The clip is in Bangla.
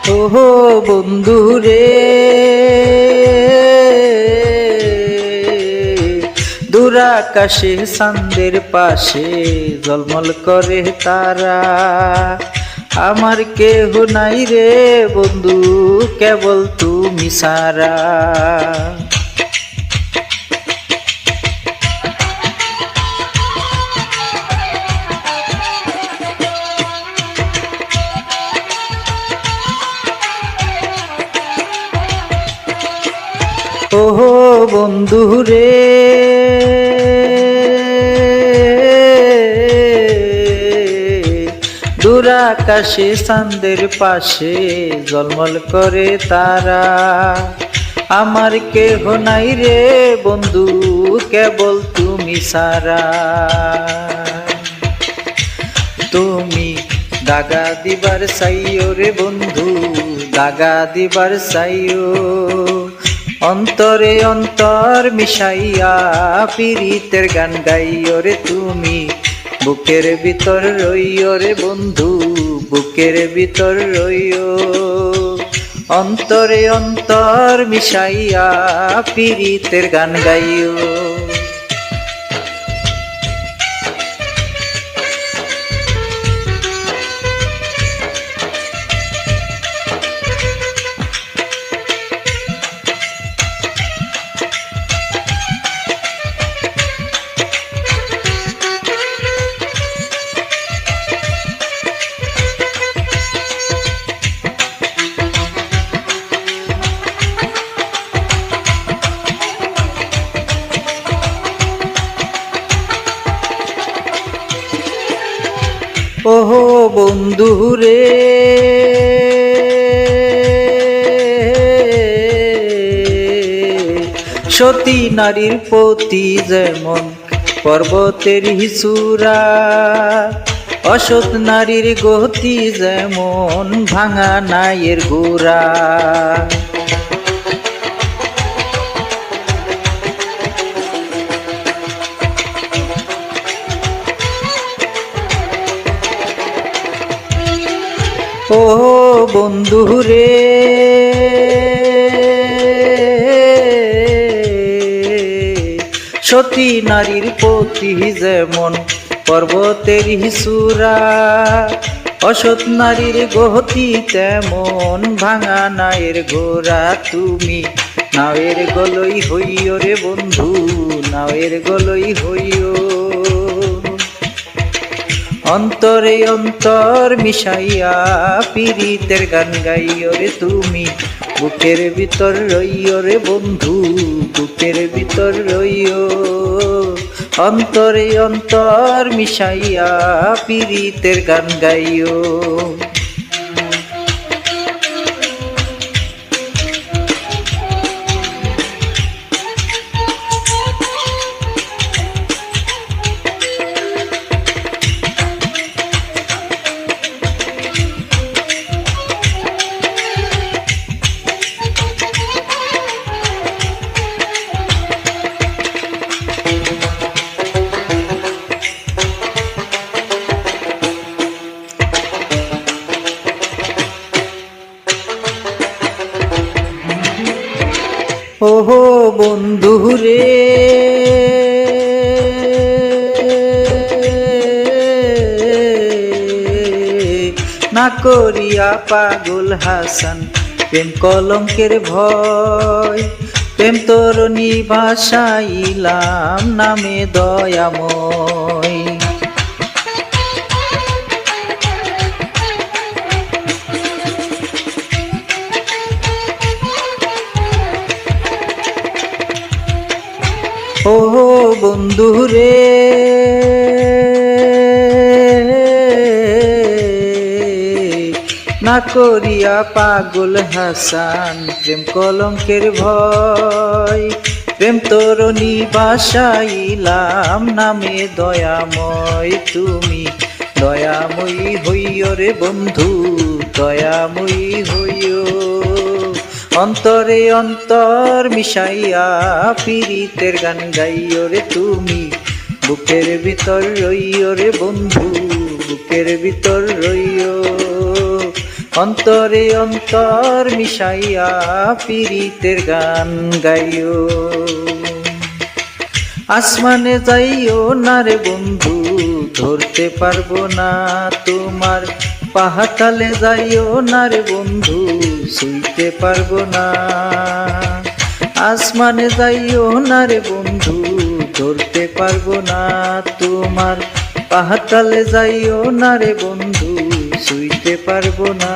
ওহো বন্ধু রে, দূর আকাশে চাঁদের পাশে ঝলমল করে তারা। আমার কেহ নাই রে বন্ধু, কেবল তুমি ছাড়া। ওহো বন্ধু রে, দূর আকাশে চাঁদের পাশে ঝলমল করে তারা। আমার কেহ নাই রে বন্ধু, কেবল তুমি ছাড়া। তুমি দাগা দিবার চাইও রে বন্ধু, দাগা দিবার চাইও। অন্তরে অন্তর মিশাইয়া পীড়িতের গান গাইও রে তুমি। বুকের ভিতর রইও রে বন্ধু, বুকের ভিতর রইও। অন্তরে অন্তর মিশাইয়া পীড়িতের গান গাইও। ওহো বন্ধু রে, সতী নারীর প্রতি যেমন পর্বতের চূড়া, অসৎ নারীর গতি যেমন ভাঙা নাইয়ের গোড়া। ও বন্ধু রে, সতী নারীর প্রতি যেমন পর্বতের চূড়া, অসৎ নারীর গতি তেমন ভাঙা নায়ের গোড়া। তুমি নাওয়ের গলই হইও রে বন্ধু, নাওয়ের গলই হইও। অন্তরে অন্তর মিশাইয়া পীড়িতের গান গাইও রে তুমি। বুকের ভিতর রইও রে বন্ধু, বুকের ভিতর রইও। অন্তরে অন্তর মিশাইয়া পীড়িতের গান গাইও। ওহো বন্ধু রে, না করিয়া পাগল হাসান প্রেম কলঙ্কের ভয়। প্রেম তরণী ভাসাইলাম নামে দয়াময়। ও বন্ধু রে, না করিয়া পাগল হাসান প্রেম কলঙ্কের ভয়। প্রেম তরণী ভাসাইলাম নামে দয়াময়। তুমি দয়াময়ী হইও রে বন্ধু, দয়াময়ী হইও। অন্তরে অন্তর মিশাইয়া পীড়িতের গান গাইও রে তুমি। বুকের ভিতর রইও রে বন্ধু, বুকের ভিতর রইও। অন্তরে অন্তর মিশাইয়া পীড়িতের গান গাইও। আসমানে যাইও না রে বন্ধু, ধরতে পারবো না তোমার, পাহাড়তলে যাইও না রে বন্ধু, ছুঁইতে পারবো না। আসমানে যাইও না রে বন্ধু, ধরতে পারবো না তোমার, পাহাড়তলে যাইও না রে বন্ধু, ছুঁইতে পারবো না।